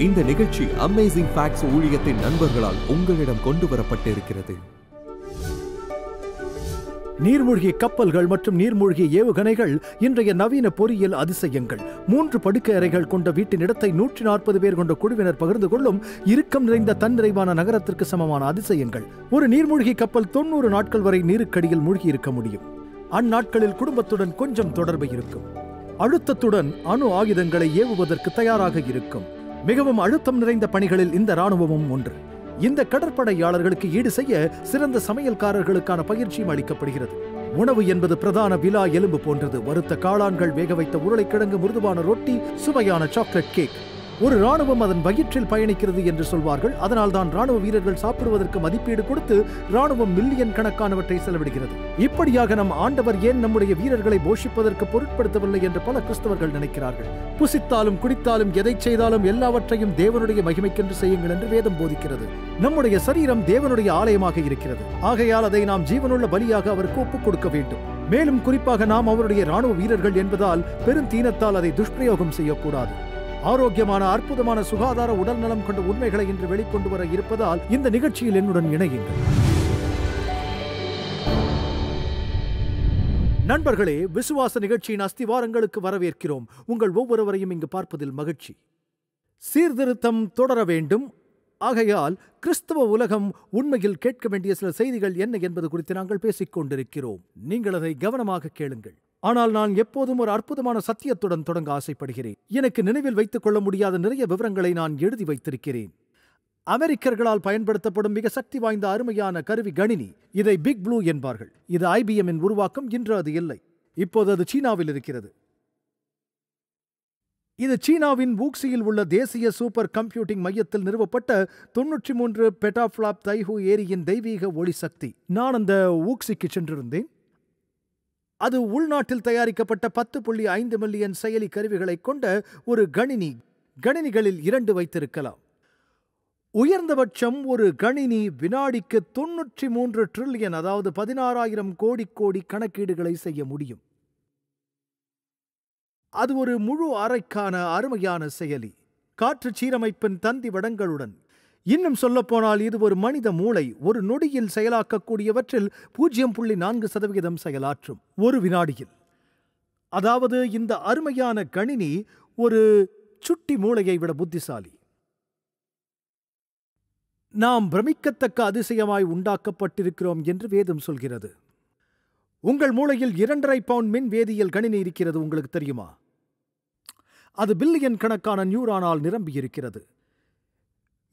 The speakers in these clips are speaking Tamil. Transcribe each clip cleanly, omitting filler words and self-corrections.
இந்த நிகழ்ச்சி அமேசிங் ஃபேக்ட்ஸ் ஊழியத்தின் நண்பர்களால் உங்களிடம் கொண்டு வரப்பட்டிருக்கிறது. நீர்மூழ்கி கப்பல்கள் மற்றும் நீர்மூழ்கி ஏவுகணைகள் இன்றைய நவீன பொறியியல் அதிசயங்கள். 3 படுக்கை அறைகள் கொண்ட வீட்டின் இடத்தை 140 பேர் கொண்ட குழுவினர் பகிர்ந்து கொள்ளும் இறுக்கம் நிறைந்த தன்னிறைவான நகரத்திற்கு சமமான அதிசயங்கள். ஒரு நீர்மூழ்கி கப்பல் 90 நாட்கள் வரை நீருக்கடியில் மூழ்கி இருக்க முடியும். அந்நாட்களில் குடும்பத்துடன் கொஞ்சம் தொடர்பு இருக்கும். அழுத்தத்துடன் அணு ஆயுதங்களை ஏவுவதற்கு தயாராக இருக்கும். மிகவும் அழுத்தம் நிறைந்த பணிகளில் இந்த இராணுவமும் ஒன்று. இந்த கடற்படையாளர்களுக்கு ஈடு செய்ய சிறந்த சமையல்காரர்களுக்கான பயிற்சியும் அளிக்கப்படுகிறது. உணவு என்பது பிரதான விலா எலும்பு போன்றது. வறுத்த காளான்கள், வேக வைத்த உருளைக்கிழங்கு, மிருதுவான ரொட்டி, சுவையான சாக்லேட் கேக். ஒரு இராணுவம் அதன் வயிற்றில் பயணிக்கிறது என்று சொல்வார்கள். அதனால்தான் இராணுவ வீரர்கள் சாப்பிடுவதற்கு மதிப்பீடு கொடுத்து இராணுவம் மில்லியன் கணக்கானவற்றை செலவிடுகிறது. இப்படியாக நம் ஆண்டவர் ஏன் நம்முடைய வீரர்களை போஷிப்பதற்கு பொருட்படுத்தவில்லை என்று பல கிறிஸ்தவர்கள் நினைக்கிறார்கள். புசித்தாலும் குடித்தாலும் எதை செய்தாலும் எல்லாவற்றையும் தேவனுடைய மகிமைக்கென்று செய்யுங்கள் என்று வேதம் போதிக்கிறது. நம்முடைய சரீரம் தேவனுடைய ஆலயமாக இருக்கிறது. ஆகையால் அதை நாம் ஜீவனுள்ள பலியாக அவருக்கு ஒப்புக் கொடுக்க வேண்டும். மேலும் குறிப்பாக நாம் அவருடைய இராணுவ வீரர்கள் என்பதால் பெருந்தீனத்தால் அதை துஷ்பிரயோகம் செய்யக்கூடாது. ஆரோக்கியமான அற்புதமான சுகாதார உடல் நலம் கொண்ட உண்மைகளை இன்று வெளிக்கொண்டு வர இருப்பதால் இந்த நிகழ்ச்சியில் என்னுடன் இணையுங்கள். நண்பர்களே, விசுவாச நிகழ்ச்சியின் அஸ்திவாரங்களுக்கு வரவேற்கிறோம். உங்கள் ஒவ்வொருவரையும் இங்கு பார்ப்பதில் மகிழ்ச்சி. சீர்திருத்தம் தொடர வேண்டும். ஆகையால் கிறிஸ்தவ உலகம் உண்மையில் கேட்க வேண்டிய சில செய்திகள் என்ன என்பது குறித்து நாங்கள் பேசிக் கொண்டிருக்கிறோம். நீங்கள் அதை கவனமாக கேளுங்கள். ஆனால் நான் எப்போதும் ஒரு அற்புதமான சத்தியத்துடன் தொடங்க ஆசைப்படுகிறேன். எனக்கு நினைவில் வைத்துக் கொள்ள முடியாத நிறைய விவரங்களை நான் எழுதி வைத்திருக்கிறேன். அமெரிக்கர்களால் பயன்படுத்தப்படும் மிக சக்தி வாய்ந்த அருமையான கருவி கணினி. இதை பிக் ப்ளூ என்பார்கள். இது IBM-இன் உருவாக்கம். இன்று அது இல்லை. இப்போது அது சீனாவில் இருக்கிறது. இது சீனாவின் வூக்சியில் உள்ள தேசிய சூப்பர் கம்ப்யூட்டிங் மையத்தில் நிறுவப்பட்ட 93 பெட்டாஃப்ளாப் தைஹூ ஏரியின் தெய்வீக ஒளி சக்தி. நான் அந்த வூக்சிக்கு சென்றிருந்தேன். அது உள்நாட்டில் தயாரிக்கப்பட்ட 10.5 மில்லியன் செயலி கருவிகளை கொண்ட ஒரு கணினி. கணினிகளில் 2 வைத்திருக்கலாம். உயர்ந்தபட்சம் ஒரு கணினி வினாடிக்கு 93 டிரில்லியன், அதாவது 16,000 கோடி கணக்கீடுகளை செய்ய முடியும். அது ஒரு முழு அறைக்கான அருமையான செயலி. காற்று சீரமைப்பின் தந்தி வடங்களுடன். இன்னும் சொல்லப்போனால் இது ஒரு மனித மூளை. ஒரு நொடியில் செயலாக்கக்கூடியவற்றில் 0.4% செயலாற்றும் ஒரு வினாடியில். அதாவது இந்த அருமையான கணினி ஒரு சுட்டி மூளையை விட புத்திசாலி. நாம் பிரமிக்கத்தக்க அதிசயமாய் உண்டாக்கப்பட்டிருக்கிறோம் என்று வேதம் சொல்கிறது. உங்கள் மூளையில் 2.5 பவுண்ட் மின் வேதியியல் கணினி இருக்கிறது. உங்களுக்கு தெரியுமா? அது பில்லியன் கணக்கான நியூரானால் நிரம்பியிருக்கிறது.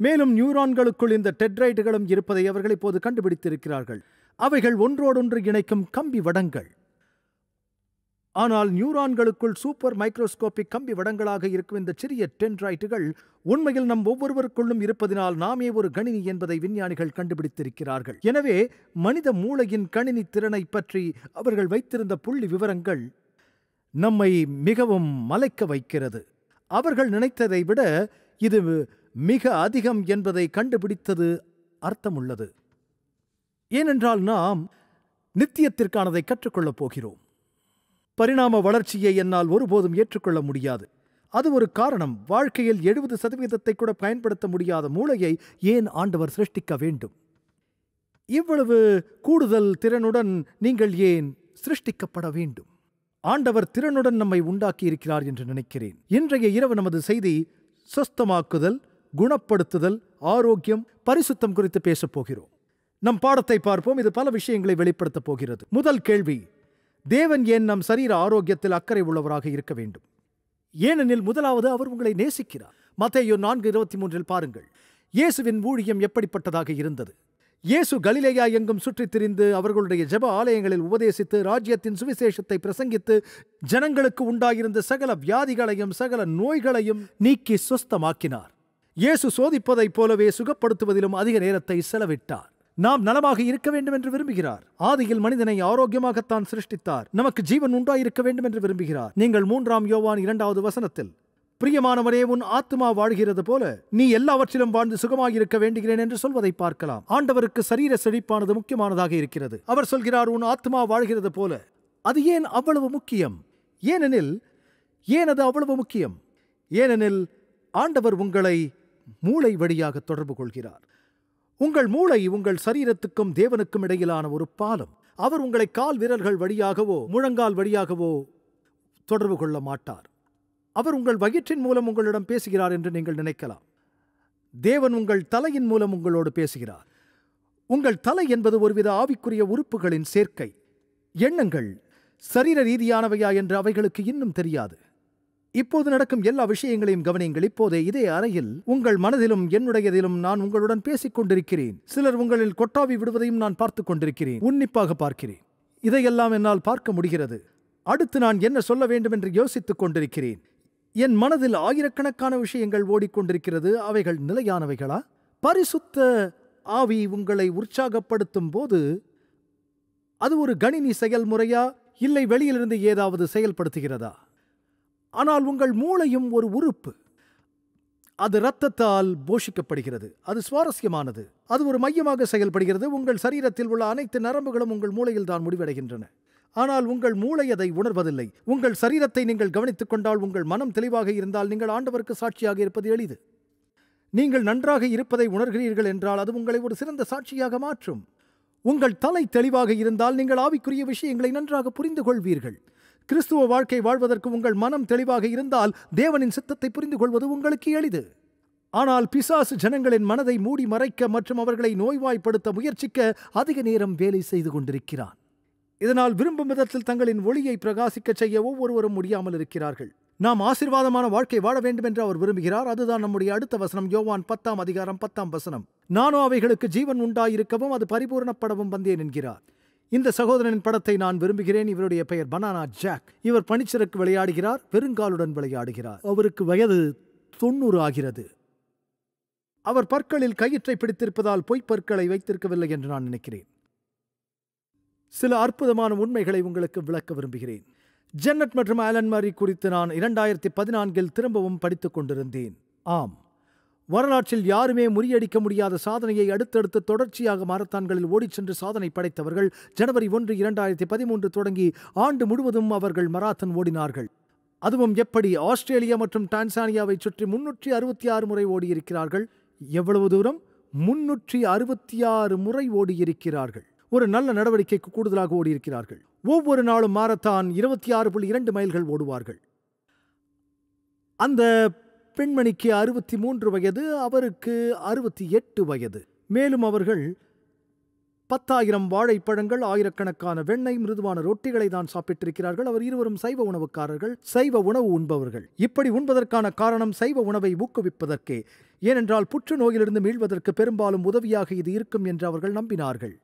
மேலும் நியூரான்களுக்குள் இந்த டெட்ரைட்டுகளும் இருப்பதை அவர்கள் இப்போது கண்டுபிடித்திருக்கிறார்கள். அவைகள் ஒன்றோடொன்று இணைக்கும் கம்பி வடங்கள். ஆனால் நியூரான்களுக்குள் சூப்பர் மைக்ரோஸ்கோபிக் கம்பி வடங்களாக இருக்கும் இந்த சிறிய டென்ட்ரைட்டுகள் உண்மையில் நம் ஒவ்வொருவருக்குள்ளும் இருப்பதினால் நாமே ஒரு கணினி என்பதை விஞ்ஞானிகள் கண்டுபிடித்திருக்கிறார்கள். எனவே மனித மூளையின் கணினி திறனை பற்றி அவர்கள் வைத்திருந்த புள்ளி விவரங்கள் நம்மை மிகவும் மலைக்க வைக்கிறது. அவர்கள் நினைத்ததை விட இது மிக அதிகம் என்பதை கண்டுபிடித்தது அர்த்தமுள்ளது. ஏனென்றால் நாம் நித்தியத்திற்கானதை கற்றுக்கொள்ளப் போகிறோம். பரிணாம வளர்ச்சியை என்னால் ஒருபோதும் ஏற்றுக்கொள்ள முடியாது. அது ஒரு காரணம். வாழ்க்கையில் 70% கூட பயன்படுத்த முடியாத மூளையை ஏன் ஆண்டவர் சிருஷ்டிக்க வேண்டும்? இவ்வளவு கூடுதல் திறனுடன் நீங்கள் ஏன் சிருஷ்டிக்கப்பட வேண்டும்? ஆண்டவர் திறனுடன் நம்மை உண்டாக்கி இருக்கிறார் என்று நினைக்கிறேன். இன்றைய இரவு நமது செய்தி சொஸ்தமாக்குதல், குணப்படுத்துதல், ஆரோக்கியம், பரிசுத்தம் குறித்து பேசப் போகிறோம். நம் பாடத்தை பார்ப்போம். இது பல விஷயங்களை வெளிப்படுத்தப் போகிறது. முதல் கேள்வி, தேவன் ஏன் நம் சரீர ஆரோக்கியத்தில் அக்கறை உள்ளவராக இருக்க வேண்டும்? ஏனெனில் முதலாவது, அவர் உங்களை நேசிக்கிறார். மத்தேயு 4:23 பாருங்கள். இயேசுவின் ஊழியம் எப்படிப்பட்டதாக இருந்தது? இயேசு கலிலேயா எங்கும் சுற்றித் திரிந்து அவர்களுடைய ஜெப ஆலயங்களில் உபதேசித்து ராஜ்யத்தின் சுவிசேஷத்தை பிரசங்கித்து ஜனங்களுக்கு உண்டாயிருந்த சகல வியாதிகளையும் சகல நோய்களையும் நீக்கி சுஸ்தமாக்கினார். இயேசு சோதிப்பதைப் போலவே சுகப்படுத்துவதிலும் அதிக நேரத்தை செலவிட்டார். நாம் நலமாக இருக்க வேண்டும் என்று விரும்புகிறார். ஆதியில் மனிதனை ஆரோக்கியமாகத்தான் சிருஷ்டித்தார். நமக்கு ஜீவன் உண்டாயிருக்க வேண்டும் என்று விரும்புகிறார். நீங்கள் 3 யோவான் 2 பிரியமானவரே, உன் ஆத்துமா வாழ்கிறது போல நீ எல்லாவற்றிலும் வாழ்ந்து சுகமாயிருக்க வேண்டுகிறேன் என்று சொல்வதை பார்க்கலாம். ஆண்டவருக்கு சரீர செழிப்பானது முக்கியமானதாக இருக்கிறது. அவர் சொல்கிறார், உன் ஆத்துமா வாழ்கிறது போல. அது ஏன் அவ்வளவு முக்கியம்? ஏன் அது அவ்வளவு முக்கியம்? ஏனெனில் ஆண்டவர் உங்களை மூளை வழியாக தொடர்பு கொள்கிறார். உங்கள் மூளை உங்கள் சரீரத்துக்கும் தேவனுக்கும் இடையிலான ஒரு பாலம். அவர் உங்களை கால் விரல்கள் வழியாகவோ முழங்கால் வழியாகவோ தொடர்பு கொள்ள மாட்டார். அவர் உங்கள் வயிற்றின் மூலம் உங்களிடம் பேசுகிறார் என்று நீங்கள் நினைக்கலாம். தேவன் உங்கள் தலையின் மூலம் உங்களோடு பேசுகிறார். உங்கள் தலை என்பது ஒருவித ஆவிக்குரிய உறுப்புகளின் சேர்க்கை. எண்ணங்கள் சரீர ரீதியானவையா என்று அவைகளுக்கு இன்னும் தெரியாது. இப்போது நடக்கும் எல்லா விஷயங்களையும் கவனியுங்கள். இப்போதே இதே அறையில் உங்கள் மனதிலும் என்னுடையதிலும் நான் உங்களுடன் பேசிக் கொண்டிருக்கிறேன். சிலர் உங்களில் கொட்டாவி விடுவதையும் நான் பார்த்துக் கொண்டிருக்கிறேன். உன்னிப்பாக பார்க்கிறேன். இதையெல்லாம் என்னால் பார்க்க முடிகிறது. அடுத்து நான் என்ன சொல்ல வேண்டும் என்று யோசித்துக் கொண்டிருக்கிறேன். என் மனதில் ஆயிரக்கணக்கான விஷயங்கள் ஓடிக்கொண்டிருக்கிறது. அவைகள் நிலையானவைகளா? பரிசுத்த ஆவி உங்களை உற்சாகப்படுத்தும் போது அது ஒரு கணினி செயல்முறையா, இல்லை வெளியிலிருந்து ஏதாவது செயல்படுத்துகிறதா? ஆனால் உங்கள் மூளையும் ஒரு உறுப்பு. அது இரத்தத்தால் போஷிக்கப்படுகிறது. அது சுவாரஸ்யமானது. அது ஒரு மையமாக செயல்படுகிறது. உங்கள் சரீரத்தில் உள்ள அனைத்து நரம்புகளும் உங்கள் மூளையில் தான் முடிவடைகின்றன. ஆனால் உங்கள் மூளை அதை உணர்வதில்லை. உங்கள் சரீரத்தை நீங்கள் கவனித்துக் கொண்டால், உங்கள் மனம் தெளிவாக இருந்தால், நீங்கள் ஆண்டவருக்கு சாட்சியாக இருப்பது எளிது. நீங்கள் நன்றாக இருப்பதை உணர்கிறீர்கள் என்றால் அது உங்களை ஒரு சிறந்த சாட்சியாக மாற்றும். உங்கள் தலை தெளிவாக இருந்தால் நீங்கள் ஆவிக்குரிய விஷயங்களை நன்றாக புரிந்து கொள்வீர்கள். கிறிஸ்துவ வாழ்க்கை வாழ்வதற்கு உங்கள் மனம் தெளிவாக இருந்தால் தேவனின் சித்தத்தை புரிந்து கொள்வது உங்களுக்கு எளிது. ஆனால் பிசாசு ஜனங்களின் மனதை மூடி மறைக்க மற்றும் அவர்களை நோய்வாய்ப்படுத்த முயற்சிக்க அதிக நேரம் வேலை செய்து கொண்டிருக்கிறான். இதனால் விரும்பும் விதத்தில் தங்களின் ஒளியை பிரகாசிக்க செய்ய ஒவ்வொருவரும் முடியாமல் இருக்கிறார்கள். நாம் ஆசீர்வாதமான வாழ்க்கை வாழ வேண்டும் என்று அவர் விரும்புகிறார். அதுதான் நம்முடைய அடுத்த வசனம். யோவான் 10:10 நானோ அவைகளுக்கு ஜீவன் உண்டாயிருக்கவும் அது பரிபூரணப்படவும் வந்தேன் என்கிறார். இந்த சகோதரனின் படத்தை நான் விரும்புகிறேன். இவருடைய பெயர் பனானா ஜாக். இவர் பனிச்சறுக்கு விளையாடுகிறார். பெருங்காலுடன் விளையாடுகிறார். அவருக்கு வயது 90 ஆகிறது. அவர் பற்களில் கயிற்றை பிடித்திருப்பதால் பொய்ப்பற்களை வைத்திருக்கவில்லை என்று நான் நினைக்கிறேன். சில அற்புதமான உண்மைகளை உங்களுக்கு விளக்க விரும்புகிறேன். ஜென்னட் மற்றும் ஆலன் மாரி குறித்து நான் 2014 திரும்பவும் படித்துக் கொண்டிருந்தேன். ஆம், வரலாற்றில் யாருமே முறியடிக்க முடியாத சாதனையை அடுத்தடுத்து தொடர்ச்சியாக மாரத்தான்களில் ஓடிச் சென்று சாதனை படைத்தவர்கள். ஜனவரி 1, 2013 தொடங்கி ஆண்டு முழுவதும் அவர்கள் மராத்தன் ஓடினார்கள். அதுவும் எப்படி? ஆஸ்திரேலியா மற்றும் டான்சானியாவை சுற்றி 366 முறை ஓடியிருக்கிறார்கள். எவ்வளவு தூரம்? 366 முறை ஓடியிருக்கிறார்கள். ஒரு நல்ல நடவடிக்கைக்கு கூடுதலாக ஓடியிருக்கிறார்கள். ஒவ்வொரு நாளும் மாரத்தான் 26.2 மைல்கள் ஓடுவார்கள். அந்த பெண்மணிக்கு 63 வயது, அவருக்கு 68 வயது. மேலும் அவர்கள் 10,000 வாழைப்பழங்கள், ஆயிரக்கணக்கான வெண்ணெய், மிருதுவான ரொட்டிகளை தான் சாப்பிட்டிருக்கிறார்கள். அவர் இருவரும் சைவ உணவுக்காரர்கள், சைவ உணவு உண்பவர்கள். இப்படி உண்பதற்கான காரணம் சைவ உணவை ஊக்குவிப்பதற்கே. ஏனென்றால் புற்றுநோயிலிருந்து மீள்வதற்கு பெரும்பாலும் உதவியாக இது இருக்கும் என்று அவர்கள் நம்பினார்கள்.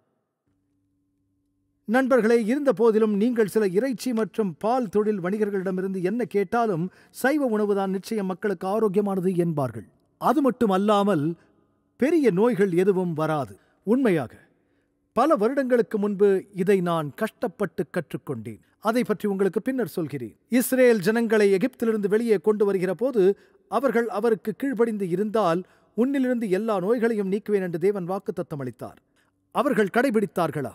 நண்பர்களே, இருந்த போதிலும் நீங்கள் சில இறைச்சி மற்றும் பால் தொழில் வணிகர்களிடமிருந்து என்ன கேட்டாலும் சைவ உணவுதான் நிச்சயம் மக்களுக்கு ஆரோக்கியமானது என்பார்கள். அது மட்டும் அல்லாமல் பெரிய நோய்கள் எதுவும் வராது. உண்மையாக பல வருடங்களுக்கு முன்பு இதை நான் கஷ்டப்பட்டு கற்றுக்கொண்டேன். அதை பற்றி உங்களுக்கு பின்னர் சொல்கிறேன். இஸ்ரேல் ஜனங்களை எகிப்திலிருந்து வெளியே கொண்டு வருகிற போது அவர்கள் அவருக்கு கீழ்ப்படிந்து இருந்தால் உன்னிலிருந்து எல்லா நோய்களையும் நீக்குவேன் என்று தேவன் வாக்குத்தத்தம் அளித்தார். அவர்கள் கடைபிடித்தார்களா?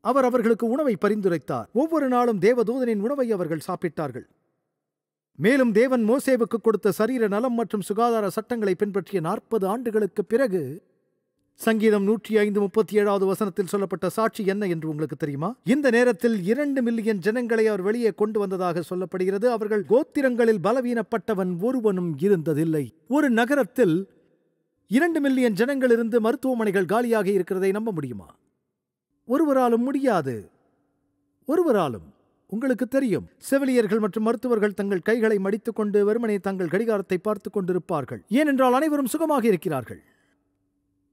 அவர் அவர்களுக்கு உணவை பரிந்துரைத்தார். ஒவ்வொரு நாளும் தேவதூதனின் உணவை அவர்கள் சாப்பிட்டார்கள். மேலும் தேவன் மோசேவுக்கு கொடுத்த சரீர நலம் மற்றும் சுகாதார சட்டங்களை பின்பற்றிய 40 ஆண்டுகளுக்கு பிறகு சங்கீதம் 105:37 சொல்லப்பட்ட சாட்சி என்ன என்று உங்களுக்கு தெரியுமா? இந்த நேரத்தில் 2 மில்லியன் ஜனங்களை அவர் வெளியே கொண்டு வந்ததாக சொல்லப்படுகிறது. அவர்கள் கோத்திரங்களில் பலவீனப்பட்டவன் ஒருவனும் இருந்ததில்லை. ஒரு நகரத்தில் 2 மில்லியன் ஜனங்கள் இருந்து மருத்துவமனைகள் காலியாக இருக்கிறதை நம்ப முடியுமா? ஒருவராலும் முடியாது. ஒருவராலும். உங்களுக்கு தெரியும், செவிலியர்கள் மற்றும் மருத்துவர்கள் தங்கள் கைகளை மடித்துக்கொண்டு வெறுமனே தங்கள் கடிகாரத்தை பார்த்து கொண்டிருப்பார்கள். ஏனென்றால் அனைவரும் சுகமாக இருக்கிறார்கள்.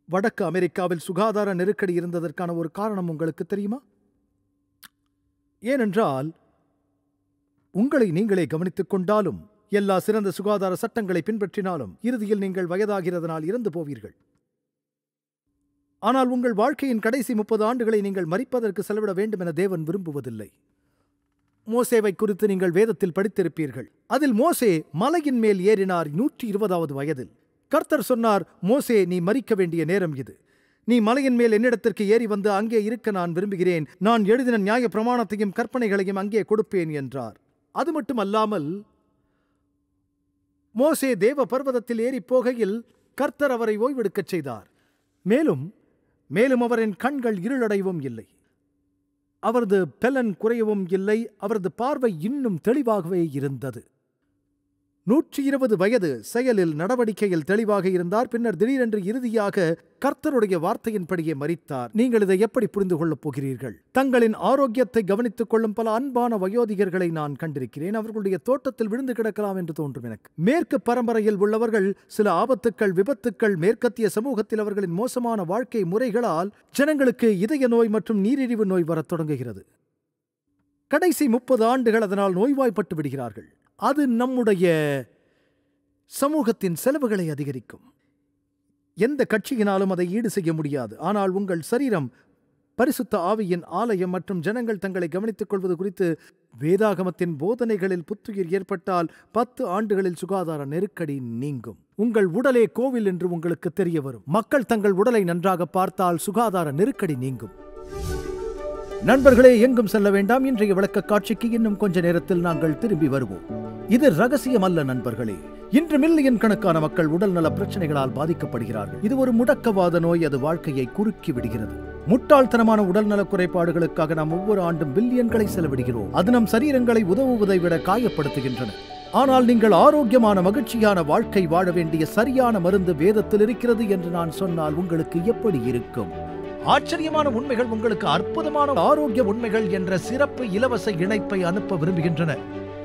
வடக்கு அமெரிக்காவில் சுகாதார நெருக்கடி இருந்ததற்கான ஒரு காரணம் உங்களுக்கு தெரியுமா? ஏனென்றால் உங்களை நீங்களே கவனித்துக் கொண்டாலும், எல்லா சிறந்த சுகாதார சட்டங்களை பின்பற்றினாலும் இறுதியில் நீங்கள் வயதாகிறதனால் இறந்து போவீர்கள். ஆனால் உங்கள் வாழ்க்கையின் கடைசி 30 ஆண்டுகளை நீங்கள் மரிப்பதற்கு செலவிட வேண்டும் என தேவன் விரும்புவதில்லை. மோசேவை குறித்து நீங்கள் வேதத்தில் படித்திருப்பீர்கள். அதில் மோசே மலையின் மேல் ஏறினார் 120வது வயதில். கர்த்தர் சொன்னார், மோசே, நீ மரிக்க வேண்டிய நேரம் இது. நீ மலையின் மேல் என்னிடத்திற்கு ஏறி வந்து அங்கே இருக்க நான் விரும்புகிறேன். நான் எழுதின நியாய பிரமாணத்தையும் கற்பனைகளையும் அங்கே கொடுப்பேன் என்றார். அது மட்டுமல்லாமல் மோசே தேவ பர்வதத்தில் ஏறிப் போகையில் கர்த்தர் அவரை ஓய்வெடுக்கச் செய்தார். மேலும் அவரின் கண்கள் இருளடையவும் இல்லை, அவரது பெலன் குறையவும் இல்லை, அவரது பார்வை இன்னும் தெளிவாகவே இருந்தது. 120 வயது செயலில் நடவடிக்கையில் தெளிவாக இருந்தார். பின்னர் திடீரென்று இறுதியாக கர்த்தருடைய வார்த்தையின்படியே மரித்தார். நீங்கள் இதை எப்படி புரிந்து கொள்ளப் போகிறீர்கள்? தங்களின் ஆரோக்கியத்தை கவனித்துக் கொள்ளும் பல அன்பான வயோதிகர்களை நான் கண்டிருக்கிறேன். அவர்களுடைய தோட்டத்தில் விழுந்து கிடக்கலாம் என்று தோன்றும் எனக்கு. மேற்கு பரம்பரையில் உள்ளவர்கள் சில ஆபத்துக்கள், விபத்துக்கள், மேற்கத்திய சமூகத்தில் அவர்களின் மோசமான வாழ்க்கை முறைகளால் ஜனங்களுக்கு இதய நோய் மற்றும் நீரிழிவு நோய் வரத் தொடங்குகிறது. கடைசி 30 ஆண்டுகள் அதனால் நோய்வாய்ப்பட்டு விடுகிறார்கள். அது நம்முடைய சமூகத்தின் செலவுகளை அதிகரிக்கும். எந்த கட்சியினாலும் அதை ஈடு செய்ய முடியாது. ஆனால் உங்கள் சரீரம் பரிசுத்த ஆவியின் ஆலயம் மற்றும் ஜனங்கள் தங்களை கவனித்துக் கொள்வது குறித்து வேதாகமத்தின் போதனைகளில் புத்துயிர் ஏற்பட்டால் 10 ஆண்டுகளில் சுகாதார நெருக்கடி நீங்கும். உங்கள் உடலே கோவில் என்று உங்களுக்கு தெரிய வரும். மக்கள் தங்கள் உடலை நன்றாக பார்த்தால் சுகாதார நெருக்கடி நீங்கும். நண்பர்களே, எங்கும் செல்ல வேண்டாம். இன்றைய விளக்க காட்சிக்கு இன்னும் கொஞ்ச நேரத்தில் நாங்கள் திரும்பி வருவோம். இது ரகசியம் அல்ல நண்பர்களே. இன்று மில்லியன் கணக்கான மக்கள் உடல்நல பிரச்சனைகளால் பாதிக்கப்படுகிறார்கள். இது ஒரு முடக்கவாத நோய். அது வாழ்க்கையை குறுக்கி விடுகிறது. முட்டாள்தனமான உடல்நல குறைபாடுகளுக்காக நாம் ஒவ்வொரு ஆண்டும் பில்லியன்களை செலவிடுகிறோம். அது நம் சரீரங்களை உதவுவதை விட காயப்படுத்துகின்றன. ஆனால் நீங்கள் ஆரோக்கியமான மகிழ்ச்சியான வாழ்க்கை வாழ வேண்டிய சரியான மருந்து வேதத்தில் இருக்கிறது என்று நான் சொன்னால் உங்களுக்கு எப்படி இருக்கும்? ஆச்சரியமான உண்மைகள் உங்களுக்கு அற்புதமான ஆரோக்கிய உண்மைகள் என்ற சிறப்பு இலவச இணைப்பை அனுப்ப விரும்புகின்றன.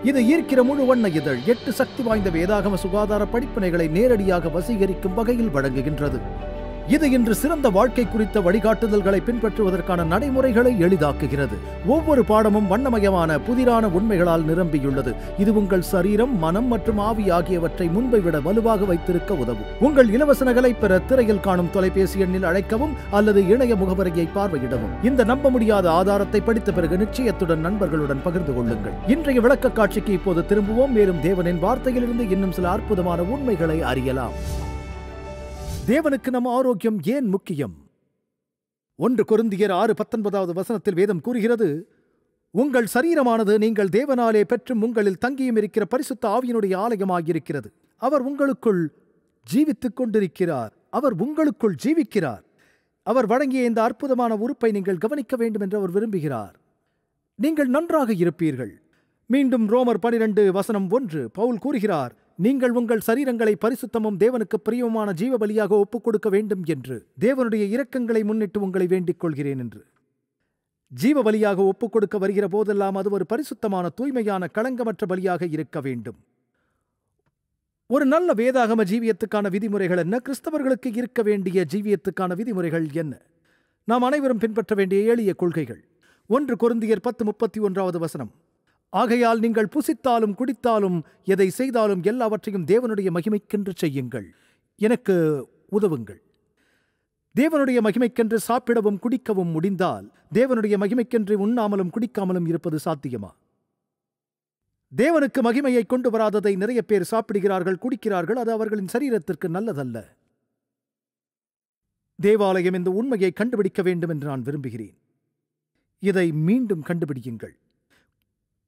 இது ஈர்க்கிற முழு வண்ண இதழ் 8 சக்தி வாய்ந்த வேதாகம சுகாதார படிப்பினைகளை நேரடியாக வசீகரிக்கும் வகையில் வழங்குகின்றது. இது இன்று சிறந்த வாழ்க்கை குறித்த வழிகாட்டுதல்களை பின்பற்றுவதற்கான நடைமுறைகளை எளிதாக்குகிறது. ஒவ்வொரு பாடமும் வண்ணமயமான புதிரான உண்மைகளால் நிரம்பியுள்ளது. இது உங்கள் சரீரம், மனம் மற்றும் ஆவி ஆகியவற்றை முன்பை விட வலுவாக வைத்திருக்க உதவும். உங்கள் இலவச நகலை பெற திரையில் காணும் தொலைபேசி எண்ணில் அழைக்கவும் அல்லது இணைய முகவரியை பார்வையிடவும். இந்த நம்ப முடியாத ஆதாரத்தை படித்த பிறகு நிச்சயத்துடன் நண்பர்களுடன் பகிர்ந்து கொள்ளுங்கள். இன்றைய விளக்க காட்சிக்கு இப்போது திரும்புவோம். மேலும் தேவனின் வார்த்தையிலிருந்து இன்னும் சில அற்புதமான உண்மைகளை அறியலாம். தேவனுக்கு நம் ஆரோக்கியம் ஏன் முக்கியம்? 1 கொரிந்தியர் 6:19 வேதம் கூறுகிறது, உங்கள் சரீரமானது நீங்கள் தேவனாலே பெற்றும் உங்களில் தங்கியும் இருக்கிற பரிசுத்த ஆவியினுடைய ஆலயமாகியிருக்கிறது. அவர் உங்களுக்குள் ஜீவித்துக் கொண்டிருக்கிறார். அவர் உங்களுக்குள் ஜீவிக்கிறார். அவர் வழங்கிய இந்த அற்புதமான உறுப்பை நீங்கள் கவனிக்க வேண்டும் என்று அவர் விரும்புகிறார். நீங்கள் நன்றாக இருப்பீர்கள். மீண்டும் ரோமர் 12:1 பவுல் கூறுகிறார், நீங்கள் உங்கள் சரீரங்களை பரிசுத்தமும் தேவனுக்கு பிரியமான ஜீவ பலியாக ஒப்புக் கொடுக்க வேண்டும் என்று. தேவனுடைய இரக்கங்களை முன்னிட்டு உங்களை வேண்டிக் கொள்கிறேன் என்று. ஜீவ பலியாக ஒப்புக் கொடுக்க வருகிற போதெல்லாம் அது ஒரு பரிசுத்தமான, தூய்மையான, களங்கமற்ற பலியாக இருக்க வேண்டும். ஒரு நல்ல வேதாகம ஜீவியத்துக்கான விதிமுறைகள் என்ன? கிறிஸ்தவர்களுக்கு இருக்க வேண்டிய ஜீவியத்துக்கான விதிமுறைகள் என்ன? நாம் அனைவரும் பின்பற்ற வேண்டிய எளிய கொள்கைகள். 1 கொரிந்தியர் 10:31 ஆகையால் நீங்கள் புசித்தாலும் குடித்தாலும் எதை செய்தாலும் எல்லாவற்றையும் தேவனுடைய மகிமைக்கென்று செய்யுங்கள். எனக்கு உதவுங்கள். தேவனுடைய மகிமைக்கென்று சாப்பிடவும் குடிக்கவும் முடிந்தால் தேவனுடைய மகிமைக்கென்று உண்ணாமலும் குடிக்காமலும் இருப்பது சாத்தியமா? தேவனுக்கு மகிமையை கொண்டு வராததை நிறைய பேர் சாப்பிடுகிறார்கள், குடிக்கிறார்கள். அது அவர்களின் சரீரத்திற்கு நல்லதல்ல. தேவாலயம் இந்த உண்மையை கண்டுபிடிக்க வேண்டும் என்று நான் விரும்புகிறேன். இதை மீண்டும் கண்டுபிடியுங்கள்.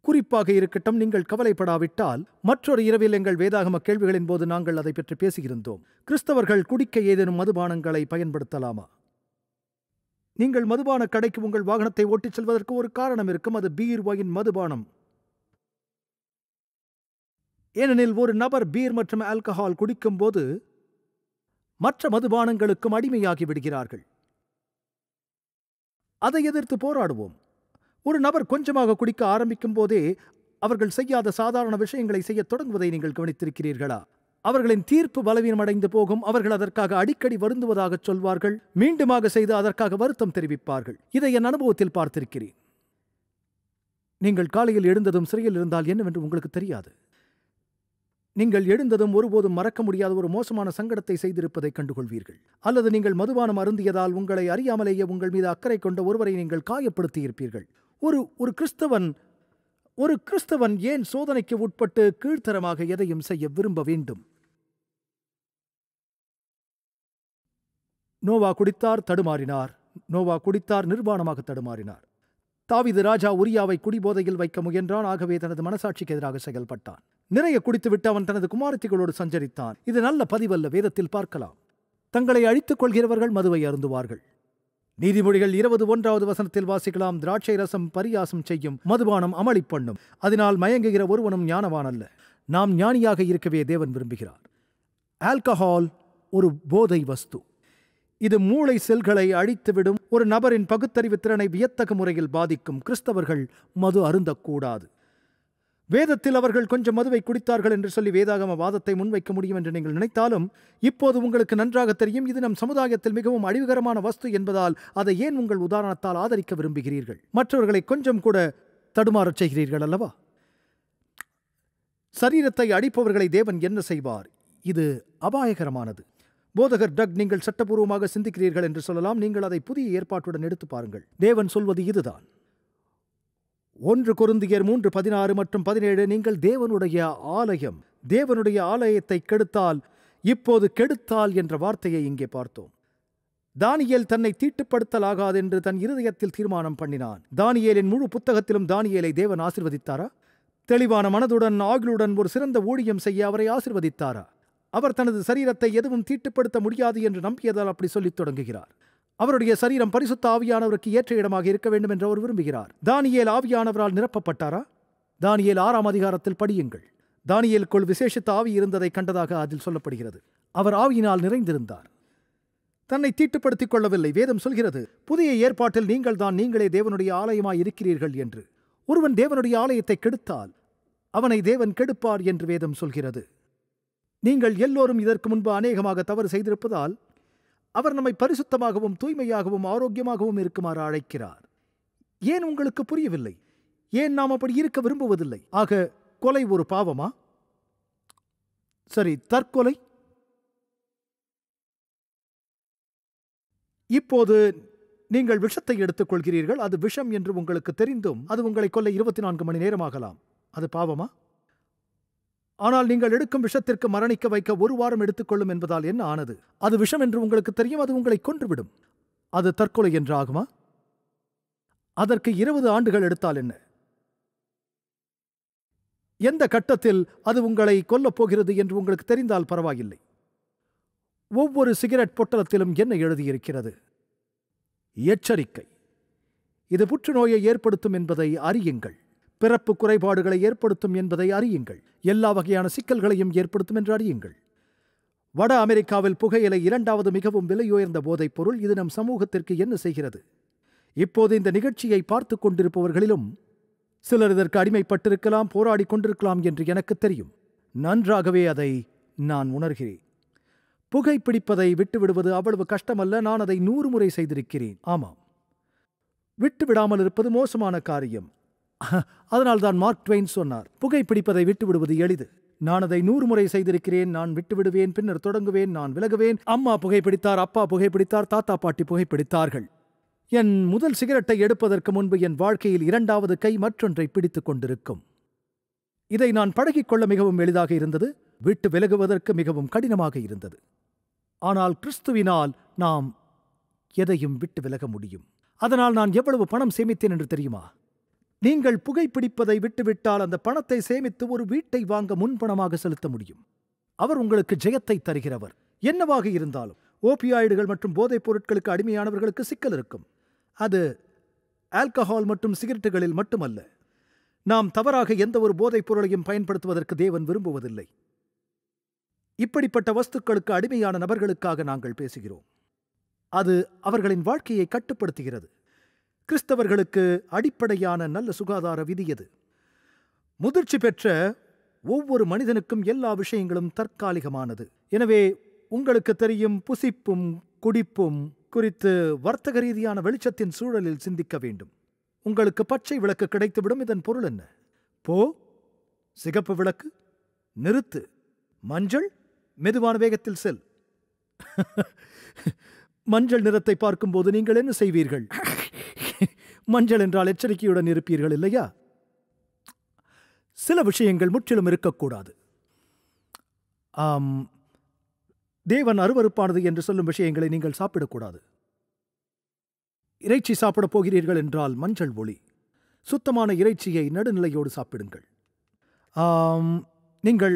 குறிப்பாக இருக்கட்டும், நீங்கள் கவலைப்படாவிட்டால் மற்றொரு இரவில் எங்கள் வேதாகம கேள்விகளின் போது நாங்கள் அதை பற்றி பேசியிருந்தோம். கிறிஸ்தவர்கள் குடிக்க ஏதேனும் மதுபானங்களை பயன்படுத்தலாமா? நீங்கள் மதுபான கடைக்கு உங்கள் வாகனத்தை ஓட்டிச் செல்வதற்கு ஒரு காரணம் இருக்கும். அது பீர், ஒயின், மதுபானம். ஏனெனில் ஒரு நபர் பீர் மற்றும் ஆல்கஹால் குடிக்கும் போது மற்ற மதுபானங்களுக்கும் அடிமையாகி விடுகிறார்கள். அதை எதிர்த்து போராடுவோம். ஒரு நபர் கொஞ்சமாக குடிக்க ஆரம்பிக்கும் போதே அவர்கள் செய்யாத சாதாரண விஷயங்களை செய்யத் தொடங்குவதை நீங்கள் கவனித்திருக்கிறீர்களா? அவர்களின் தீர்ப்பு பலவீனமடைந்து போகும். அவர்கள் அதற்காக அடிக்கடி வருந்துவதாக சொல்வார்கள். மீண்டுமாக செய்து அதற்காக வருத்தம் தெரிவிப்பார்கள். இதை என் அனுபவத்தில் பார்த்திருக்கிறேன். நீங்கள் காலையில் எழுந்ததும் சிறையில் இருந்தால் என்னவென்று உங்களுக்கு தெரியாது. நீங்கள் எழுந்ததும் ஒருபோதும் மறக்க முடியாத ஒரு மோசமான சங்கடத்தை செய்திருப்பதை கண்டுகொள்வீர்கள். அல்லது நீங்கள் மதுபானம் அருந்தியதால் உங்களை அறியாமலேயே உங்கள் மீது அக்கறை கொண்ட ஒருவரை நீங்கள் காயப்படுத்தியிருப்பீர்கள். ஒரு கிறிஸ்தவன் ஏன் சோதனைக்கு உட்பட்டு கீழ்த்தரமாக எதையும் செய்ய விரும்ப வேண்டும்? நோவா குடித்தார், தடுமாறினார். நோவா குடித்தார், நிர்வாணமாக தடுமாறினார். தாவீது ராஜா உரியாவை குடிபோதையில் வைக்க முயன்றான். ஆகவே தனது மனசாட்சிக்கு எதிராக செயல்பட்டான். நிறைய குடித்துவிட்டு அவன் தனது குமாரத்திகளோடு சஞ்சரித்தான். இது நல்ல பதிவல்ல, வேதத்தில் பார்க்கலாம். தங்களை அழித்துக் கொள்கிறவர்கள் மதுவை அருந்துவார்கள். நீதிமொழிகள் 21 வாசிக்கலாம், திராட்சை ரசம் பரியாசம் செய்யும், மதுபானம் அமளி பண்ணும், அதனால் மயங்குகிற ஒருவனும் ஞானவான் அல்ல. நாம் ஞானியாக இருக்கவே தேவன் விரும்புகிறார். ஆல்கஹால் ஒரு போதை வஸ்து. இது மூளை செல்களை அழித்துவிடும். ஒரு நபரின் பகுத்தறிவு திறனை வியத்தகு முறையில் பாதிக்கும். கிறிஸ்தவர்கள் மது அருந்தக்கூடாது. வேதத்தில் அவர்கள் கொஞ்சம் மதுவை குடித்தார்கள் என்று சொல்லி வேதாகம வாதத்தை முன்வைக்க முடியும் என்று நீங்கள் நினைத்தாலும், இப்போது உங்களுக்கு நன்றாக தெரியும் இது நம் சமுதாயத்தில் மிகவும் அழிவுகரமான வஸ்து என்பதால் அதை ஏன் உங்கள் உதாரணத்தால் ஆதரிக்க விரும்புகிறீர்கள்? மற்றவர்களை கொஞ்சம் கூட தடுமாறச் செய்கிறீர்கள் அல்லவா? சரீரத்தை அடிப்பவர்களை தேவன் என்ன செய்வார்? இது அபாயகரமானது. போதகர் டக், நீங்கள் சட்டபூர்வமாக சிந்திக்கிறீர்கள் என்று சொல்லலாம். நீங்கள் அதை புதிய ஏற்பாட்டுடன் எடுத்து பாருங்கள். தேவன் சொல்வது இதுதான். 1 கொரிந்தியர் 3:16 மற்றும் 17, நீங்கள் தேவனுடைய ஆலயம். தேவனுடைய ஆலயத்தை கெடுத்தால், இப்போது கெடுத்தால் என்ற வார்த்தையை இங்கே பார்த்தோம். தானியேல் தன்னை தீட்டுப்படுத்தலாகாது என்று தன் இருதயத்தில் தீர்மானம் பண்ணினான். தானியேலின் முழு புத்தகத்திலும் தானியேலை தேவன் ஆசீர்வதித்தாரா? தெளிவான மனதுடன் ஆகிலுடன் ஒரு சிறந்த ஊழியம் செய்ய அவரை ஆசீர்வதித்தாரா? அவர் தனது சரீரத்தை எதுவும் தீட்டுப்படுத்த முடியாது என்று நம்பியதால் அப்படி சொல்லித் தொடங்குகிறார். அவருடைய சரீரம் பரிசுத்த ஆவியானவருக்கு ஏற்ற இடமாக இருக்க வேண்டும் என்று அவர் விரும்புகிறார். தானியேல் ஆவியானவரால் நிரப்பப்பட்டாரா? தானியேல் 6ஆம் அதிகாரத்தில் படியுங்கள். தானியேலுக்குள் விசேஷித்த ஆவி இருந்ததை கண்டதாக அதில் சொல்லப்படுகிறது. அவர் ஆவியினால் நிறைந்திருந்தார். தன்னை தீட்டுப்படுத்திக் கொள்ளவில்லை. வேதம் சொல்கிறது, புதிய ஏற்பாட்டில் நீங்களே தேவனுடைய ஆலயமாய் இருக்கிறீர்கள் என்று. ஒருவன் தேவனுடைய ஆலயத்தை கெடுத்தால் அவனை தேவன் கெடுப்பார் என்று வேதம் சொல்கிறது. நீங்கள் எல்லோரும் இதற்கு முன்பு அநேகமாக தவறு செய்திருப்பதால் அவர் நம்மை பரிசுத்தமாகவும் தூய்மையாகவும் ஆரோக்கியமாகவும் இருக்குமாறு அழைக்கிறார். ஏன் உங்களுக்கு புரியவில்லை? ஏன் நாம் அப்படி இருக்க விரும்புவதில்லை? ஆக கொலை ஒரு பாவமா? சரி, தற்கொலை. இப்போது நீங்கள் விஷத்தை எடுத்துக் கொள்கிறீர்கள். அது விஷம் என்று உங்களுக்கு தெரிந்தும் அது உங்களை கொல்ல 24 மணி நேரமாகலாம். அது பாவமா? ஆனால் நீங்கள் எடுக்கும் விஷத்திற்கு மரணிக்க வைக்க 1 வாரம் எடுத்துக்கொள்ளும் என்பதால் என்ன ஆனது? அது விஷம் என்று உங்களுக்கு தெரியும். அது உங்களை கொன்றுவிடும். அது தற்கொலை என்று ஆகுமா? அதற்கு 20 ஆண்டுகள் எடுத்தால் என்ன? எந்த கட்டத்தில் அது உங்களை கொல்லப் போகிறது என்று உங்களுக்கு தெரிந்தால் பரவாயில்லை. ஒவ்வொரு சிகரெட் பொட்டலத்திலும் என்ன எழுதியிருக்கிறது? எச்சரிக்கை. இது புற்றுநோயை ஏற்படுத்தும் என்பதை அறியுங்கள். பிறப்பு குறைபாடுகளை ஏற்படுத்தும் என்பதை அறியுங்கள். எல்லா வகையான சிக்கல்களையும் ஏற்படுத்தும் என்று அறியுங்கள். வட அமெரிக்காவில் புகையிலை 2வது மிகவும் விலையுயர்ந்த போதைப் பொருள். இது நம் சமூகத்திற்கு என்ன செய்கிறது? இப்போது இந்த நிகழ்ச்சியை பார்த்து கொண்டிருப்பவர்களிலும் சிலர் இதற்கு அடிமைப்பட்டிருக்கலாம், போராடி கொண்டிருக்கலாம் என்று எனக்கு தெரியும். நன்றாகவே அதை நான் உணர்கிறேன். புகைப்பிடிப்பதை விட்டுவிடுவது அவ்வளவு கஷ்டமல்ல. நான் அதை 100 முறை செய்திருக்கிறேன். ஆமாம், விட்டுவிடாமல் இருப்பது மோசமான காரியம். அதனால்தான் மார்க் ட்வெயின் சொன்னார், புகைப்பிடிப்பதை விட்டுவிடுவது எளிது. நான் அதை 100 முறை செய்திருக்கிறேன். நான் விட்டுவிடுவேன், பின்னர் தொடங்குவேன், நான் விலகுவேன். அம்மா புகைப்பிடித்தார், அப்பா புகைப்பிடித்தார், தாத்தா பாட்டி புகைப்பிடித்தார்கள். என் முதல் சிகரெட்டை எடுப்பதற்கு முன்பு என் வாழ்க்கையில் 2வது கை மற்றொன்றை பிடித்துக் கொண்டிருக்கும். இதை நான் பழகிக்கொள்ள மிகவும் எளிதாக இருந்தது. விட்டு விலகுவதற்கு மிகவும் கடினமாக இருந்தது. ஆனால் கிறிஸ்துவினால் நாம் எதையும் விட்டு விலக முடியும். அதனால் நான் எவ்வளவு பணம் சேமித்தேன் என்று தெரியுமா? நீங்கள் புகைப்பிடிப்பதை விட்டுவிட்டால் அந்த பணத்தை சேமித்து ஒரு வீட்டை வாங்க முன்பணமாக செலுத்த முடியும். அவர் உங்களுக்கு ஜெயத்தை தருகிறவர். என்னவாக இருந்தாலும் ஓபியாய்டுகள் மற்றும் போதைப் பொருட்களுக்கு அடிமையானவர்களுக்கு சிக்கல் இருக்கும். அது ஆல்கஹால் மற்றும் சிகரெட்டுகளில் மட்டுமல்ல. நாம் தவறாக எந்த ஒரு போதைப் பொருளையும் பயன்படுத்துவதற்கு தேவன் விரும்புவதில்லை. இப்படிப்பட்ட வஸ்துக்களுக்கு அடிமையான நபர்களுக்காக நாங்கள் பேசுகிறோம். அது அவர்களின் வாழ்க்கையை கட்டுப்படுத்துகிறது. கிறிஸ்தவர்களுக்கு அடிப்படையான நல்ல சுகாதார விதி எது? முதிர்ச்சி பெற்ற ஒவ்வொரு மனிதனுக்கும் எல்லா விஷயங்களும் தற்காலிகமானது. எனவே உங்களுக்கு தெரியும், புசிப்பும் குடிப்பும் குறித்து வர்த்தக ரீதியான வெளிச்சத்தின் சூழலில் சிந்திக்க வேண்டும். உங்களுக்கு பச்சை விளக்கு கிடைத்துவிடும். இதன் பொருள் என்ன? போ. சிகப்பு விளக்கு நிறுத்து. மஞ்சள் மெதுவான வேகத்தில் செல். மஞ்சள் நிறத்தை பார்க்கும்போது நீங்கள் என்ன செய்வீர்கள்? மஞ்சள் என்றால் எச்சரிக்கையுடன் இருப்பீர்கள், இல்லையா? சில விஷயங்கள் முற்றிலும் இருக்கக்கூடாது. தேவன் அருவருப்பானது என்று சொல்லும் விஷயங்களை நீங்கள் சாப்பிடக்கூடாது. இறைச்சி சாப்பிடப் போகிறீர்கள் என்றால் மஞ்சள் ஒளி. சுத்தமான இறைச்சியை நடுநிலையோடு சாப்பிடுங்கள். நீங்கள்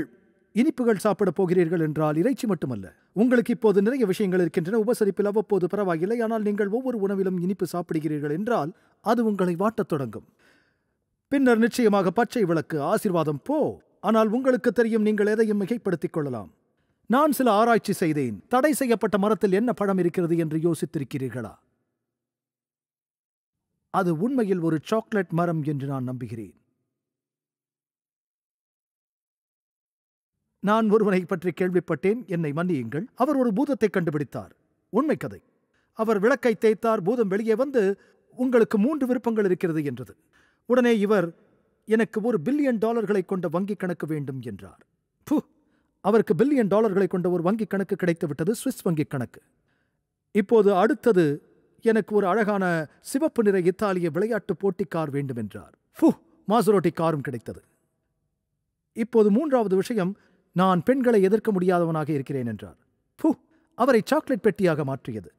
இனிப்புகள் சாப்பிடப் போகிறீர்கள் என்றால் இறைச்சி மட்டுமல்ல. உங்களுக்கு இப்போது நிறைய விஷயங்கள் இருக்கின்றன. உபசரிப்பில் அவ்வப்போது பரவாயில்லை. ஆனால் நீங்கள் ஒவ்வொரு உணவிலும் இனிப்பு சாப்பிடுகிறீர்கள் என்றால் அது உங்களை வாட்டத் தொடங்கும். பின்னர் நிச்சயமாக பச்சை விளக்கு, ஆசீர்வாதம் போ. ஆனால் உங்களுக்கு தெரியும், நீங்கள் எதையும் மிகைப்படுத்திக் கொள்ளலாம். நான் சில ஆராய்ச்சி செய்தேன். தடை செய்யப்பட்ட மரத்தில் என்ன பழம் இருக்கிறது என்று யோசித்திருக்கிறீர்களா? அது உண்மையில் ஒரு சாக்லேட் மரம் என்று நான் நம்புகிறேன். நான் ஒருவனை பற்றி கேள்விப்பட்டேன், என்னை மன்னியுங்கள். அவர் ஒரு பூதத்தை கண்டுபிடித்தார். உண்மை கதை. அவர் விளக்கை தேய்த்தார், பூதம் வெளியே வந்து உங்களுக்கு 3 விருப்பங்கள் இருக்கிறது என்றது. உடனே இவர், எனக்கு $1 பில்லியன் கொண்ட வங்கிக் கணக்கு வேண்டும் என்றார். அவருக்கு $1 பில்லியன் கொண்ட ஒரு வங்கிக் கணக்கு கிடைத்துவிட்டது, சுவிஸ் வங்கிக் கணக்கு. இப்போது அடுத்தது, எனக்கு ஒரு அழகான சிவப்பு நிற இத்தாலிய விளையாட்டு போட்டி கார் வேண்டும் என்றார். மாசரோட்டி காரும் கிடைத்தது. இப்போது 3வது விஷயம், நான் பெண்களை எதிர்க்க முடியாதவனாக இருக்கிறேன் என்றார். அவரை சாக்லேட் பெட்டியாக மாற்றியது.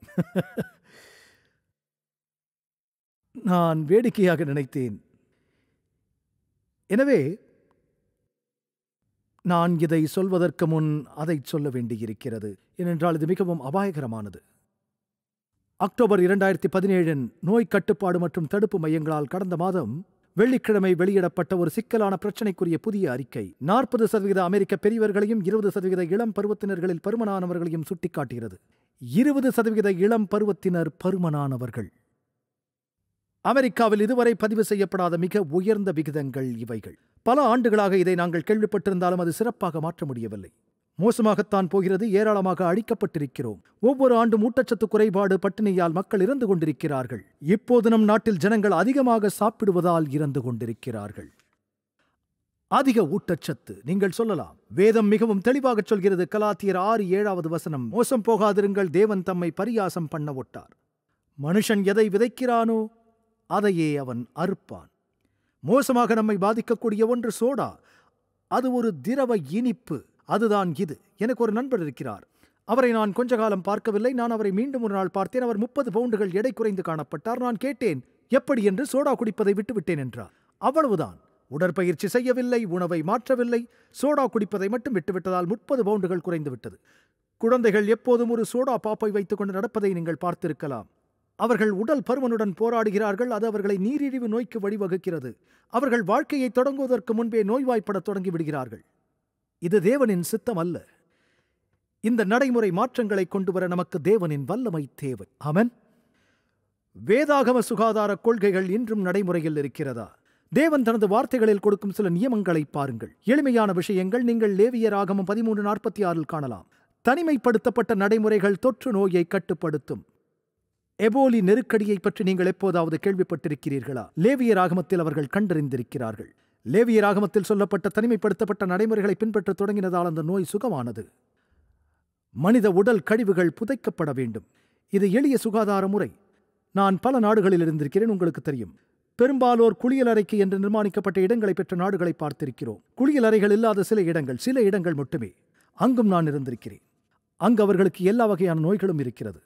நான் வேடிக்கையாக நினைத்தேன். எனவே நான் இதை சொல்வதற்கு முன் அதை சொல்ல வேண்டியிருக்கிறது, ஏனென்றால் இது மிகவும் அபாயகரமானது. அக்டோபர் 2017 நோய் கட்டுப்பாடு மற்றும் தடுப்பு மையங்களால் கடந்த மாதம் வெள்ளிக்கிழமை வெளியிடப்பட்ட ஒரு சிக்கலான பிரச்சினைக்குரிய புதிய அறிக்கை 40% அமெரிக்க பெரியவர்களையும் 20% இளம் பருவத்தினர்களில் பருமனானவர்களையும் சுட்டிக்காட்டுகிறது. 20% இளம் பருவத்தினர் பருமனானவர்கள். அமெரிக்காவில் இதுவரை பதிவு செய்யப்படாத மிக உயர்ந்த விகிதங்கள் இவைகள். பல ஆண்டுகளாக இதை நாங்கள் கேள்விப்பட்டிருந்தாலும் அது சிறப்பாக மாற்ற முடியவில்லை. மோசமாகத்தான் போகிறது. ஏராளமாக அழிக்கப்பட்டிருக்கிறோம். ஒவ்வொரு ஆண்டும் ஊட்டச்சத்து குறைபாடு, பட்டினியால் மக்கள் இறந்து கொண்டிருக்கிறார்கள். இப்போது நம் நாட்டில் ஜனங்கள் அதிகமாக சாப்பிடுவதால் இறந்து கொண்டிருக்கிறார்கள். அதிக ஊட்டச்சத்து. நீங்கள் சொல்லலாம், வேதம் மிகவும் தெளிவாக சொல்கிறது. கலாத்தியர் 6:7 வசனம், மோசம் போகாதிருங்கள், தேவன் தம்மை பரியாசம் பண்ண ஒட்டார். மனுஷன் எதை விதைக்கிறானோ அதையே அவன் அறுப்பான். மோசமாக நம்மை பாதிக்கக்கூடிய ஒன்று சோடா. அது ஒரு திரவ இனிப்பு. அதுதான் இது. எனக்கு ஒரு நண்பர் இருக்கிறார். அவரை நான் கொஞ்ச காலம் பார்க்கவில்லை. நான் அவரை மீண்டும் ஒரு நாள் பார்த்தேன். அவர் 30 பவுண்டுகள் எடை குறைந்து காணப்பட்டார். நான் கேட்டேன், எப்படி என்று. சோடா குடிப்பதை விட்டுவிட்டேன் என்றார். அவ்வளவுதான். உடற்பயிற்சி செய்யவில்லை, உணவை மாற்றவில்லை, சோடா குடிப்பதை மட்டும் விட்டுவிட்டதால் 30 பவுண்டுகள் குறைந்து விட்டது. குழந்தைகள் எப்போதும் ஒரு சோடா பாப்பை வைத்துக் கொண்டு நடப்பதை நீங்கள் பார்த்திருக்கலாம். அவர்கள் உடல் பருமனுடன் போராடுகிறார்கள். அது அவர்களை நீரிழிவு நோய்க்கு வழிவகுக்கிறது. அவர்கள் வாழ்க்கையை தொடங்குவதற்கு முன்பே நோய்வாய்ப்பட தொடங்கி விடுகிறார்கள். இது தேவனின் சித்தம் அல்ல. இந்த நடைமுறை மாற்றங்களை கொண்டு வர நமக்கு தேவனின் வல்லமை தேவை. ஆமென். வேதாகம சுகாதார கொள்கைகள் இன்றும் நடைமுறையில் இருக்கிறதா? தேவன் தனது வார்த்தைகளில் கொடுக்கும் சில நியமங்களை பாருங்கள். எளிமையான விஷயங்கள். நீங்கள் லேவியராகமம் 13:46 காணலாம். தனிமைப்படுத்தப்பட்ட நடைமுறைகள் தொற்று நோயை கட்டுப்படுத்தும். எபோலி நெருக்கடியை பற்றி நீங்கள் எப்போதாவது கேள்விப்பட்டிருக்கிறீர்களா? லேவியராகமத்தில் அவர்கள் கண்டறிந்திருக்கிறார்கள். லேவியராகமத்தில் சொல்லப்பட்ட தனிமைப்படுத்தப்பட்ட நடைமுறைகளை பின்பற்ற தொடங்கினதால் அந்த நோய் சுகமானது. மனித உடல் கழிவுகள் புதைக்கப்பட வேண்டும். இது எளிய சுகாதார முறை. நான் பல நாடுகளில் இருந்திருக்கிறேன். உங்களுக்கு தெரியும், பெரும்பாலோர் குளியலறைக்கு என்று நிர்மாணிக்கப்பட்ட இடங்களை பெற்ற நாடுகளை பார்த்திருக்கிறோம். குளியலறைகள் இல்லாத சில இடங்கள் மட்டுமே. அங்கும் நான் இருந்திருக்கிறேன். அங்கு அவர்களுக்கு எல்லா வகையான நோய்களும் இருக்கிறது.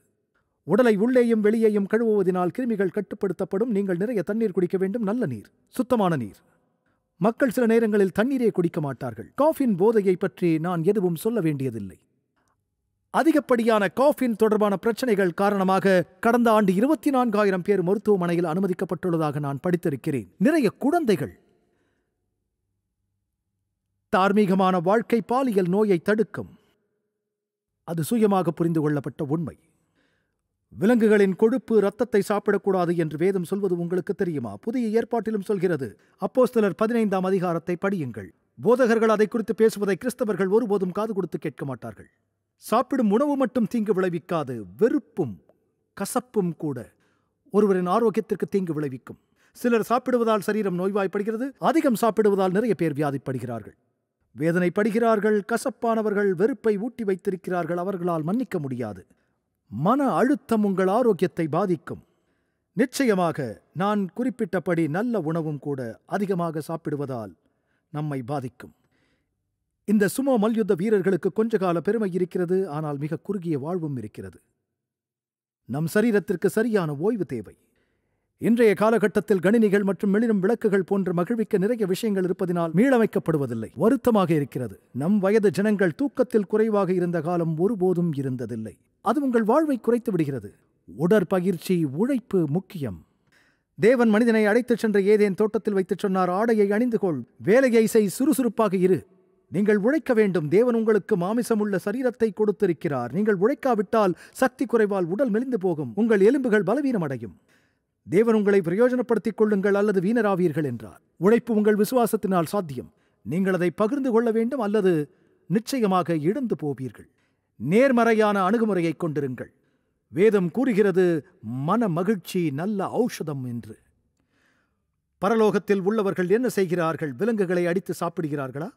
உடலை உள்ளேயும் வெளியேயும் கழுவுவதனால் கிருமிகள் கட்டுப்படுத்தப்படும். நீங்கள் நிறைய தண்ணீர் குடிக்க வேண்டும். நல்ல நீர், சுத்தமான நீர். மக்கள் சில நேரங்களில் தண்ணீரே குடிக்க மாட்டார்கள். காஃபின் போதையை பற்றி நான் எதுவும் சொல்ல வேண்டியதில்லை. அதிகப்படியான காஃபின் தொடர்பான பிரச்சனைகள் காரணமாக கடந்த ஆண்டு 24,000 பேர் மருத்துவமனையில் அனுமதிக்கப்பட்டுள்ளதாக நான் படித்திருக்கிறேன். நிறைய குழந்தைகள். தார்மீகமான வாழ்க்கை பாலியல் நோயை தடுக்கும். அது சுயமாக புரிந்து கொள்ளப்பட்ட உண்மை. விலங்குகளின் கொழுப்பு, இரத்தத்தை சாப்பிடக்கூடாது என்று வேதம் சொல்வது உங்களுக்கு தெரியுமா? புதிய ஏற்பாட்டிலும் சொல்கிறது. அப்போஸ்தலர் 15ஆம் அதிகாரத்தை படியுங்கள். போதகர்கள் அதை குறித்து பேசுவதை கிறிஸ்தவர்கள் ஒருபோதும் காது கொடுத்து கேட்க மாட்டார்கள். சாப்பிடும் உணவு மட்டும் தீங்கு விளைவிக்காது, வெறுப்பும் கசப்பும் கூட ஒருவரின் ஆரோக்கியத்திற்கு தீங்கு விளைவிக்கும். சிலர் சாப்பிடுவதால் சரீரம் நோய்வாய்ப்படுகிறது. அதிகம் சாப்பிடுவதால் நிறைய பேர் வியாதிப்படுகிறார்கள், வேதனைப்படுகிறார்கள். கசப்பானவர்கள் வெறுப்பை ஊட்டி வைத்திருக்கிறார்கள். அவர்களால் மன்னிக்க முடியாது. மன அழுத்தம் உங்கள் ஆரோக்கியத்தை பாதிக்கும். நிச்சயமாக நான் குறிப்பிட்டபடி நல்ல உணவும் கூட அதிகமாக சாப்பிடுவதால் நம்மை பாதிக்கும். இந்த சுமோ மல்யுத்த வீரர்களுக்கு கொஞ்ச கால பெருமை இருக்கிறது, ஆனால் மிக குறுகிய வாழ்வும் இருக்கிறது. நம் சரீரத்திற்கு சரியான ஓய்வு தேவை. இன்றைய காலகட்டத்தில் கணினிகள் மற்றும் மிளிரும் விளக்குகள் போன்ற மகிழ்விக்க நிறைய விஷயங்கள் இருப்பதினால் மீளமைக்கப்படுவதில்லை. வருத்தமாக இருக்கிறது. நம் வயது ஜனங்கள் தூக்கத்தில் குறைவாக இருந்த காலம் ஒருபோதும் இருந்ததில்லை. அது உங்கள் வாழ்வை குறைத்து விடுகிறது. உடற்பயிற்சி, உழைப்பு முக்கியம். தேவன் மனிதனை அழைத்துச் சென்ற ஏதேன் தோட்டத்தில் வைத்துச் சொன்னார், ஆடையை அணிந்து கொள், வேலையை செய், சுறுசுறுப்பாக இரு. நீங்கள் உழைக்க வேண்டும். தேவன் உங்களுக்கு மாமிசமுள்ள சரீரத்தை கொடுத்திருக்கிறார். நீங்கள் உழைக்காவிட்டால் சக்தி குறைவால் உடல் மெலிந்து போகும், உங்கள் எலும்புகள் பலவீனமடையும். தேவன் உங்களை பிரயோஜனப்படுத்திக் கொள்ளுங்கள் அல்லது வீணராவீர்கள் என்றார். உழைப்பு உங்கள் விசுவாசத்தினால் சாத்தியம். நீங்கள் அதை பகிர்ந்து கொள்ள வேண்டும் அல்லது நிச்சயமாக இழந்து போவீர்கள். நேர்மறையான அணுகுமுறையை கொண்டிருங்கள். வேதம் கூறுகிறது, மன மகிழ்ச்சி நல்ல ஔஷதம் என்று. பரலோகத்தில் உள்ளவர்கள் என்ன செய்கிறார்கள்? விலங்குகளை அடித்து சாப்பிடுகிறார்களா?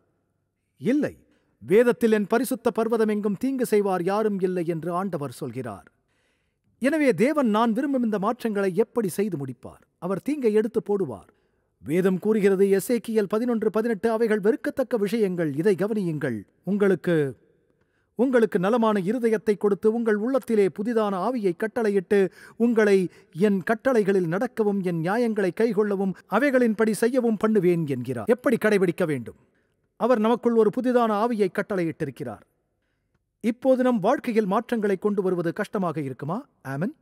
இல்லை. வேதத்தில் என் பரிசுத்த பர்வதம் எங்கும் தீங்கு செய்வார் யாரும் இல்லை என்று ஆண்டவர் சொல்கிறார். எனவே தேவன் நான் விரும்பும் இந்த மாற்றங்களை எப்படி செய்து முடிப்பார்? அவர் தீங்கை எடுத்து போடுவார். வேதம் கூறுகிறது, எசேக்கியேல் 11:18, அவைகள் வெறுக்கத்தக்க விஷயங்கள், இதை கவனியுங்கள். உங்களுக்கு நலமான இருதயத்தை கொடுத்து உங்கள் உள்ளத்திலே புதிதான ஆவியை கட்டளையிட்டு உங்களை என் கட்டளைகளில் நடக்கவும் என் நியாயங்களை கைக்கொள்ளவும் அவைகளின்படி செய்யவும் பண்ணுவேன் என்கிறார். எப்படி கடைபிடிக்க வேண்டும்? அவர் நமக்குள் ஒரு புதிதான ஆவியை கட்டளையிட்டிருக்கிறார். இப்போது நம் வாழ்க்கையில் மாற்றங்களை கொண்டு வருவது கஷ்டமாக இருக்குமா? ஆமென்.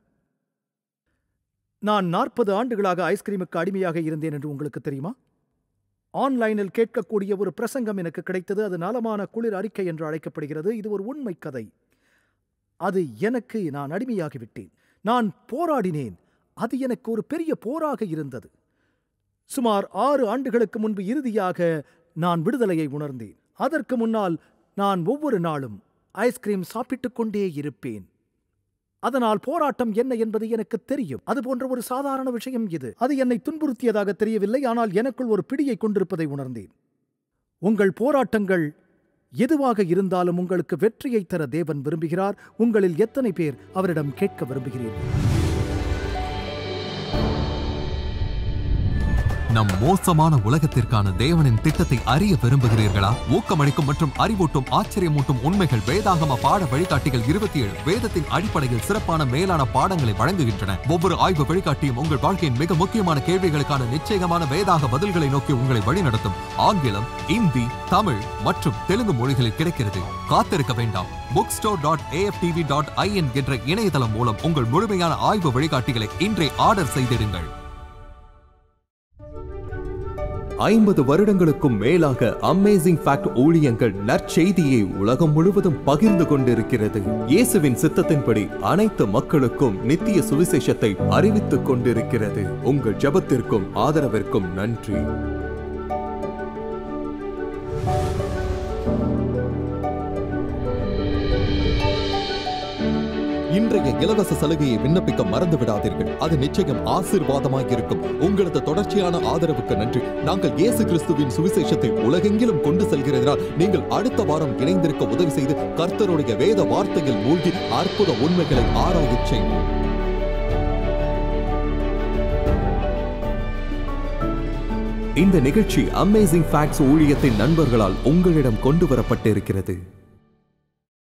நான் 40 ஆண்டுகளாக ஐஸ்கிரீமுக்கு அடிமையாக இருந்தேன் என்று உங்களுக்கு தெரியுமா? ஆன்லைனில் கேட்கக்கூடிய ஒரு பிரசங்கம் எனக்கு கிடைத்தது. அது நலமான குளிர் அறிக்கை என்று அழைக்கப்படுகிறது. இது ஒரு உண்மை கதை. நான் அடிமையாகிவிட்டேன். நான் போராடினேன். அது எனக்கு ஒரு பெரிய போராக இருந்தது. சுமார் 6 ஆண்டுகளுக்கு முன்பு இறுதியாக நான் விடுதலையை உணர்ந்தேன். அதற்கு முன்னால் நான் ஒவ்வொரு நாளும் ஐஸ்கிரீம் சாப்பிட்டுக் கொண்டே இருப்பேன். அதனால் போராட்டம் என்ன என்பது எனக்கு தெரியும். அது போன்ற ஒரு சாதாரண விஷயம் இது. அது என்னை துன்புறுத்தியதாக தெரியவில்லை, ஆனால் எனக்குள் ஒரு பிடியை கொண்டிருப்பதை உணர்ந்தேன். உங்கள் போராட்டங்கள் எதுவாக இருந்தாலும் உங்களுக்கு வெற்றியை தர தேவன் விரும்புகிறார். உங்களில் எத்தனை பேர் அவரிடம் கேட்க விரும்புகிறீர்கள்? நம் மோசமான உலகத்திற்கான தேவனின் திட்டத்தை அறிய விரும்புகிறீர்களா? ஊக்கமளிக்கும் மற்றும் அறிவூட்டும் ஆச்சரியமூட்டும் உண்மைகள் வேதாகம பாட வழிகாட்டிகள் 27 வேதத்தின் அடிப்படையில் சிறப்பான மேலான பாடங்களை வழங்குகின்றன. ஒவ்வொரு ஆய்வு வழிகாட்டியும் உங்கள் வாழ்க்கையின் மிக முக்கியமான கேள்விகளுக்கான நிச்சயமான வேதாக பதில்களை நோக்கி உங்களை வழிநடத்தும். ஆங்கிலம், இந்தி, தமிழ் மற்றும் தெலுங்கு மொழிகளில் கிடைக்கிறது. காத்திருக்க வேண்டாம். bookstore.aftv.in என்ற இணையதளம் மூலம் உங்கள் முழுமையான ஆய்வு வழிகாட்டிகளை இன்றே ஆர்டர் செய்திடுங்கள். 50 வருடங்களுக்கும் மேலாக அமேசிங் ஃபேக்ட் ஊழியங்கள் நற்செய்தியை உலகம் முழுவதும் பகிர்ந்து கொண்டிருக்கிறது. இயேசுவின் சித்தத்தின்படி அனைத்து மக்களுக்கும் நித்திய சுவிசேஷத்தை அறிவித்துக் கொண்டிருக்கிறது. உங்கள் ஜெபத்திற்கும் ஆதரவிற்கும் நன்றி. இன்றைய இலவச சலுகையை விண்ணப்பிக்க மறந்து விடாதீர்கள். அது நிச்சயம் ஆசீர்வாதமாக இருக்கும். உங்களது தொடர்ச்சியான ஆதரவுக்கு நன்றி. நாங்கள் இயேசு கிறிஸ்துவின் சுவிசேஷத்தை உலகெங்கிலும் கொண்டு செல்கிறதால் நீங்கள் அடுத்த வாரம் இணைந்திருக்க உதவி செய்து கர்த்தருடைய வேத வார்த்தையில் மூழ்கி அற்புத உண்மைகளை ஆராயச் செய்வோம். இந்த நிகழ்ச்சி அமேசிங் ஃபேக்ட்ஸ் ஊழியத்தின் நண்பர்களால் உங்களிடம் கொண்டு வரப்பட்டிருக்கிறது.